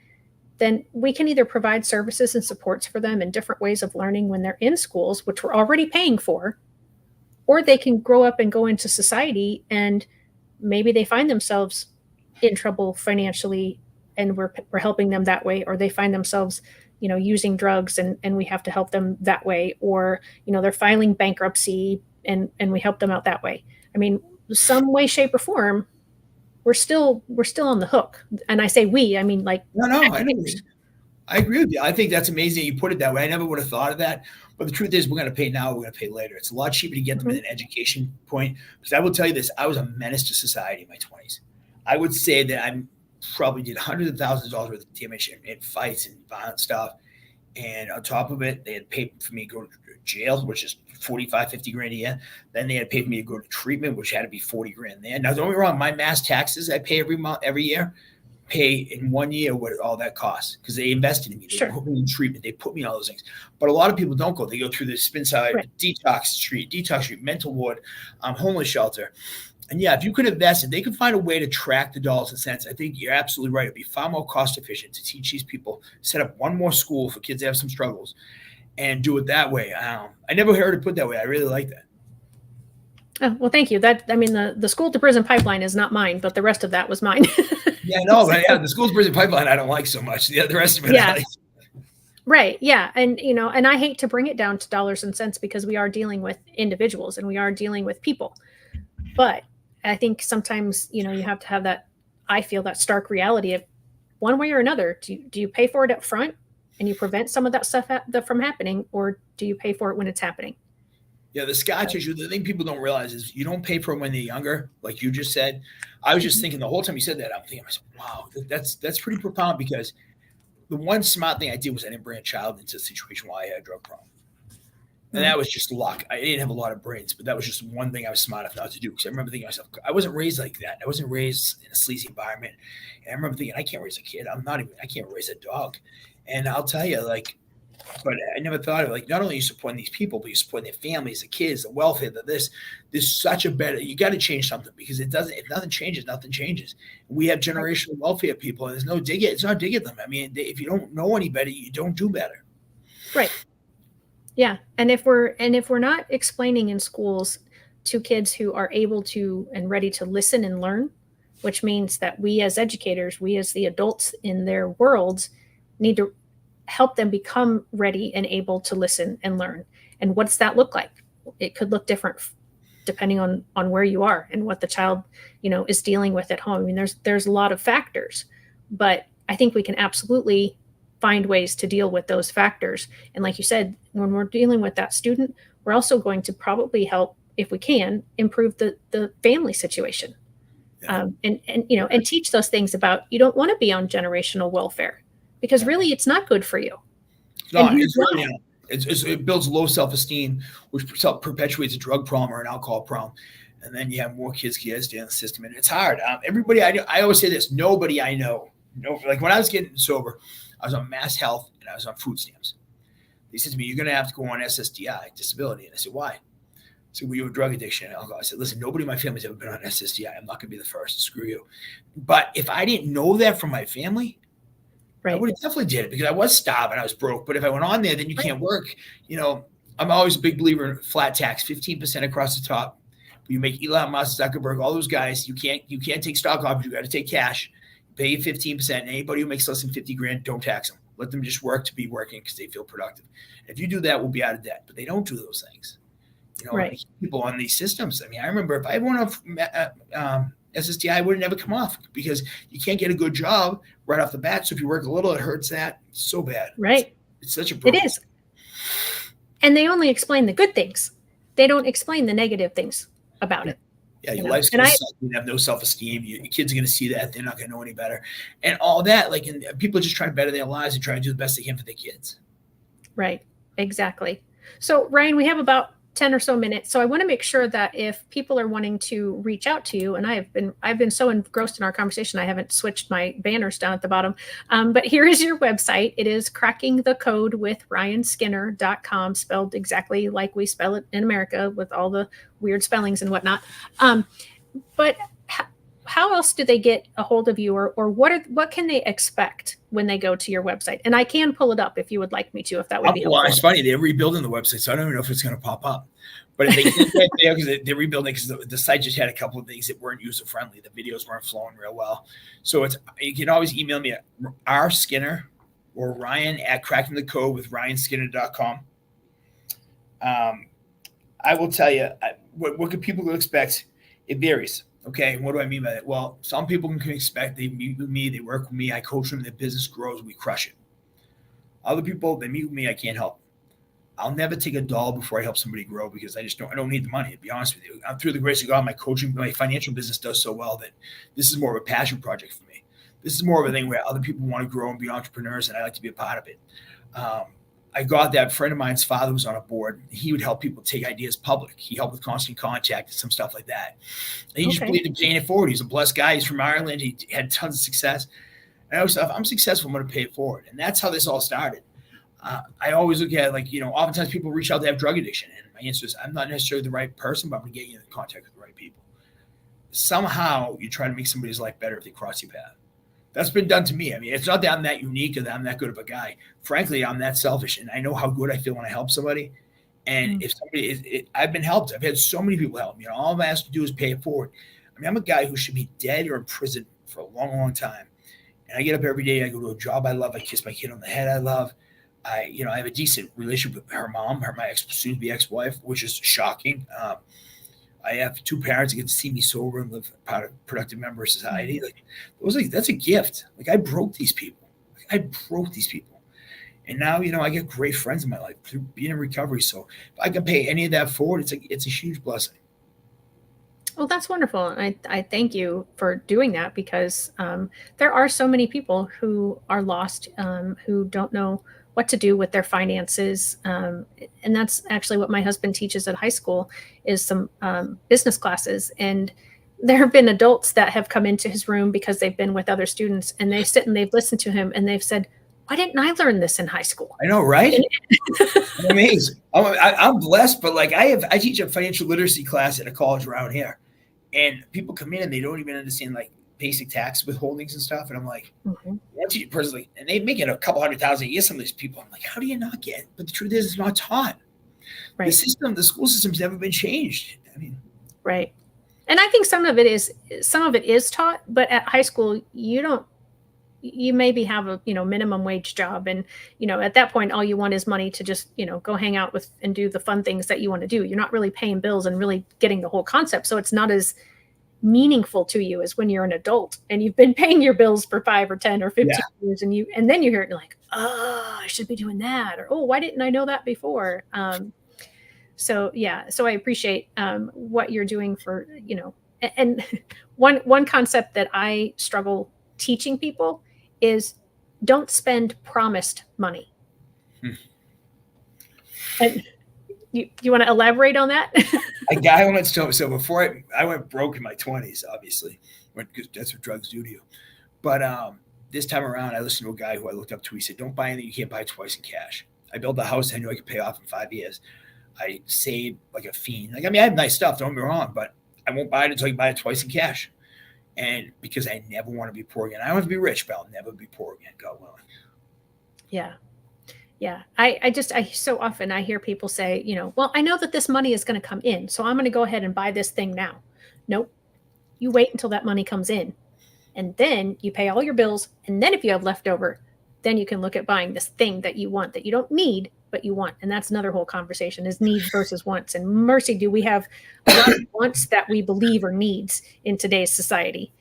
then we can either provide services and supports for them in different ways of learning when they're in schools, which we're already paying for, or they can grow up and go into society and maybe they find themselves in trouble financially and we're helping them that way, or they find themselves using drugs and we have to help them that way, or they're filing bankruptcy and we help them out that way. I mean, some way, shape, or form, we're still on the hook. And I say we, I mean, like, no, I agree with you. I think that's amazing you put it that way. I never would have thought of that. But the truth is, we're going to pay now, we're going to pay later. It's a lot cheaper to get them in an education point. Because I will tell you this, I was a menace to society in my 20s. I would say that I probably did hundreds of thousands of dollars worth of damage in fights and violent stuff. And on top of it, they had paid for me to go to jail, which is 45, 50 grand a year. Then they had paid for me to go to treatment, which had to be 40 grand there. Now, don't get me wrong, my mass taxes I pay every year, pay in 1 year what all that costs because they invested in me. They put me in treatment. They put me in all those things. But a lot of people don't go. They go through the spin side, detox street, mental ward, homeless shelter. And yeah, if you could invest, if they could find a way to track the dollars and cents, I think you're absolutely right. It'd be far more cost efficient to teach these people, set up one more school for kids that have some struggles and do it that way. I never heard it put that way. I really like that. Oh, well, thank you. The school to prison pipeline is not mine, but the rest of that was mine. Yeah, no, but yeah, the school to prison pipeline I don't like so much. The rest of it, yeah. I like. Right. Yeah. And, and I hate to bring it down to dollars and cents because we are dealing with individuals and we are dealing with people. But I think sometimes, you have to have that, I feel that stark reality of one way or another. Do you pay for it up front and you prevent some of that stuff from happening, or do you pay for it when it's happening? Yeah, the scar tissue, the thing people don't realize is you don't pay for them when they're younger, like you just said. I was just thinking the whole time you said that, I'm thinking, wow, that's pretty profound because the one smart thing I did was I didn't bring a child into a situation where I had a drug problem. And that was just luck. I didn't have a lot of brains, but that was just one thing I was smart enough not to do. Because I remember thinking to myself, I wasn't raised like that. I wasn't raised in a sleazy environment. And I remember thinking, I can't raise a kid. I can't raise a dog. And I'll tell you, but I never thought of not only are you supporting these people, but you're supporting their families, the kids, the welfare, there's such a better, you got to change something because if nothing changes, nothing changes. We have generational welfare people and it's not dig at them. I mean, if you don't know any better, you don't do better. Right. Yeah. And if we're not explaining in schools to kids who are able to and ready to listen and learn, which means that we as educators, we as the adults in their worlds need to help them become ready and able to listen and learn. And what's that look like? It could look different depending on where you are and what the child, is dealing with at home. I mean, there's a lot of factors, but I think we can absolutely find ways to deal with those factors. And like you said, when we're dealing with that student, we're also going to probably help, if we can, improve the family situation. Yeah. And teach those things about, you don't want to be on generational welfare, because really it's not good for you. No, And here's it's really why. not. It builds low self-esteem, which perpetuates a drug problem or an alcohol problem. And then you have more kids stay in the system. And it's hard. Everybody I know, I always say this, nobody I know, like when I was getting sober, I was on Mass Health and I was on food stamps. They said to me, you're going to have to go on SSDI, disability. And I said, why? So we have a drug addiction and alcohol. I said, listen, nobody in my family's ever been on SSDI. I'm not going to be the first. Screw you. But if I didn't know that from my family, I would have definitely did it, because I was starving, I was broke. But if I went on there, then you can't work. I'm always a big believer in flat tax, 15% across the top. You make Elon Musk, Zuckerberg, all those guys. You can't take stock options. You got to take cash. Pay you 15%. And anybody who makes less than 50 grand, don't tax them. Let them just work to be working because they feel productive. If you do that, we'll be out of debt. But they don't do those things. People on these systems. I mean, I remember if I went off SSDI, I would have never come off, because you can't get a good job right off the bat. So if you work a little, it hurts that. It's so bad. Right. It's such a problem. It is. And they only explain the good things. They don't explain the negative things about it. Yeah, your life's going to suck. You have no self-esteem. Your kids are going to see that. They're not going to know any better. And all that, and people are just trying to better their lives and trying to do the best they can for their kids. Right. Exactly. So, Ryan, we have about 10 or so minutes. So I want to make sure that if people are wanting to reach out to you, and I've been so engrossed in our conversation, I haven't switched my banners down at the bottom. But here is your website. It is crackingthecodewithryanskinner.com, spelled exactly like we spell it in America, with all the weird spellings and whatnot. But how else do they get a hold of you, or what can they expect when they go to your website? And I can pull it up if you would like me to, if that would be helpful. Well, it's funny, they're rebuilding the website, so I don't even know if it's going to pop up. But if they can't get there, because they're rebuilding, because the site just had a couple of things that weren't user friendly. The videos weren't flowing real well. So you can always email me at rskinner or ryan@crackingthecodewithryanskinner.com. I will tell you, what can people expect? It varies. Okay, what do I mean by that? Well, some people can expect they meet with me, they work with me, I coach them, their business grows, we crush it. Other people, they meet with me, I can't help them. I'll never take a dollar before I help somebody grow, because I don't need the money, to be honest with you. Through the grace of God, my financial business does so well that this is more of a passion project for me. This is more of a thing where other people want to grow and be entrepreneurs, and I like to be a part of it. I got that friend of mine's father was on a board. He would help people take ideas public. He helped with Constant Contact and some stuff like that. And he just believed in paying it forward. He's a blessed guy. He's from Ireland. He had tons of success. And I was like, if I'm successful, I'm going to pay it forward. And that's how this all started. I always look at it oftentimes people reach out to have drug addiction. And my answer is, I'm not necessarily the right person, but I'm going to get you in contact with the right people. Somehow you try to make somebody's life better if they cross your path. That's been done to me. I mean, it's not that I'm that unique or that I'm that good of a guy. Frankly, I'm that selfish, and I know how good I feel when I help somebody. And if somebody I've been helped. I've had so many people help me. All I'm asked to do is pay it forward. I mean, I'm a guy who should be dead or in prison for a long, long time. And I get up every day. I go to a job I love. I kiss my kid on the head I love. I have a decent relationship with her mom, my soon-to-be ex-wife, which is shocking. I have two parents that get to see me sober and live a productive member of society. That's a gift. I broke these people. And now, I get great friends in my life through being in recovery. So if I can pay any of that forward, it's a huge blessing. Well, that's wonderful. And I thank you for doing that, because there are so many people who are lost, who don't know what to do with their finances. And that's actually what my husband teaches at high school, is some business classes. And there have been adults that have come into his room because they've been with other students, and they sit and they've listened to him and they've said, why didn't I learn this in high school? I know, right? I'm amazed. I'm blessed, but I teach a financial literacy class at a college around here, and people come in and they don't even understand basic tax withholdings and stuff. And I'm like, once you personally, and they make it a couple $100,000 a year, some of these people, I'm like, how do you not get it? But the truth is, it's not taught. Right. The school system's never been changed. I mean, right. And I think some of it is taught, but at high school, you maybe have a, minimum wage job. And, at that point, all you want is money to just, go hang out with and do the fun things that you want to do. You're not really paying bills and really getting the whole concept. So it's not as meaningful to you is when you're an adult and you've been paying your bills for 5 or 10 or 15 years, and then you hear it, you're like, oh, I should be doing that, or oh, why didn't I know that before? So I appreciate what you're doing for, and one concept that I struggle teaching people is don't spend promised money. And you want to elaborate on that? A guy went so before I went broke in my 20s, obviously, because that's what drugs do to you. But this time around, I listened to a guy who I looked up to. He said, "Don't buy anything you can't buy twice in cash." I built a house I knew I could pay off in 5 years. I saved like a fiend. Like, I mean, I have nice stuff, don't get me wrong, but I won't buy it until you buy it twice in cash. And because I never want to be poor again. I don't have to be rich, but I'll never be poor again, God willing. Yeah. Yeah. I so often I hear people say, well, I know that this money is going to come in, so I'm going to go ahead and buy this thing now. Nope. You wait until that money comes in, and then you pay all your bills. And then if you have leftover, then you can look at buying this thing that you want, that you don't need, but you want. And that's another whole conversation, is needs versus wants. And mercy, do we have a lot of wants that we believe are needs in today's society?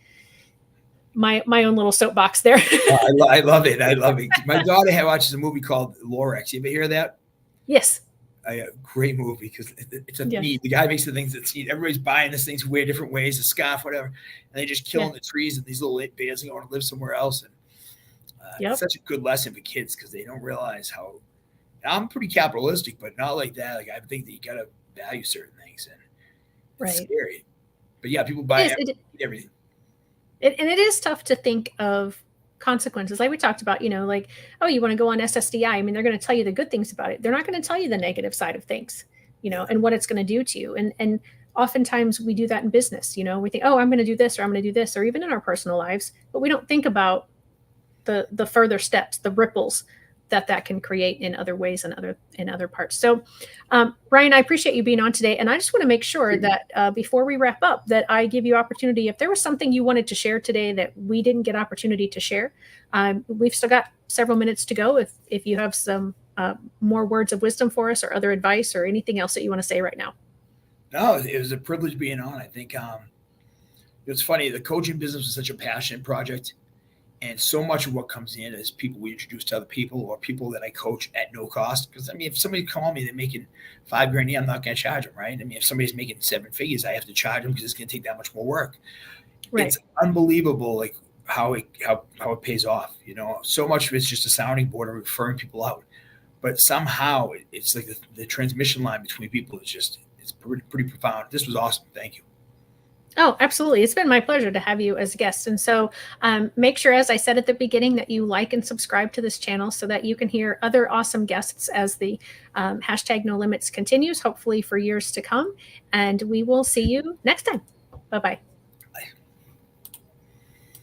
My own little soapbox there. I love it. I love it. My daughter watches a movie called Lorex. You ever hear that? Yes. A great movie, because it's a need. The guy makes the things that's need. Everybody's buying this things weird different ways, a scarf, whatever, and they just killing the trees and these little bears and going to live somewhere else. And it's such a good lesson for kids, because they don't realize how. I'm pretty capitalistic, but not like that. Like, I think that you got to value certain things, and it's scary. But yeah, people buy everything. And it is tough to think of consequences. Like we talked about, like, oh, you want to go on SSDI. I mean, they're going to tell you the good things about it. They're not going to tell you the negative side of things, and what it's going to do to you. And oftentimes we do that in business. We think, oh, I'm going to do this, or I'm going to do this, or even in our personal lives, but we don't think about the further steps, the ripples that can create in other ways and in other parts. So, Brian, I appreciate you being on today. And I just want to make sure that before we wrap up, that I give you opportunity. If there was something you wanted to share today that we didn't get opportunity to share, we've still got several minutes to go. If you have some more words of wisdom for us, or other advice, or anything else that you want to say right now. No, it was a privilege being on. I think it's funny. The coaching business is such a passionate project. And so much of what comes in is people we introduce to other people, or people that I coach at no cost. Because, I mean, if somebody call me, they're making $5,000 a year, I'm not going to charge them, right? I mean, if somebody's making 7 figures, I have to charge them, because it's going to take that much more work. Right. It's unbelievable, like how it pays off. So much of it's just a sounding board and referring people out. But somehow it's like the transmission line between people is it's pretty profound. This was awesome. Thank you. Oh, absolutely. It's been my pleasure to have you as a guest. And so make sure, as I said at the beginning, that you like and subscribe to this channel, so that you can hear other awesome guests as the hashtag No Limits continues, hopefully for years to come. And we will see you next time. Bye-bye.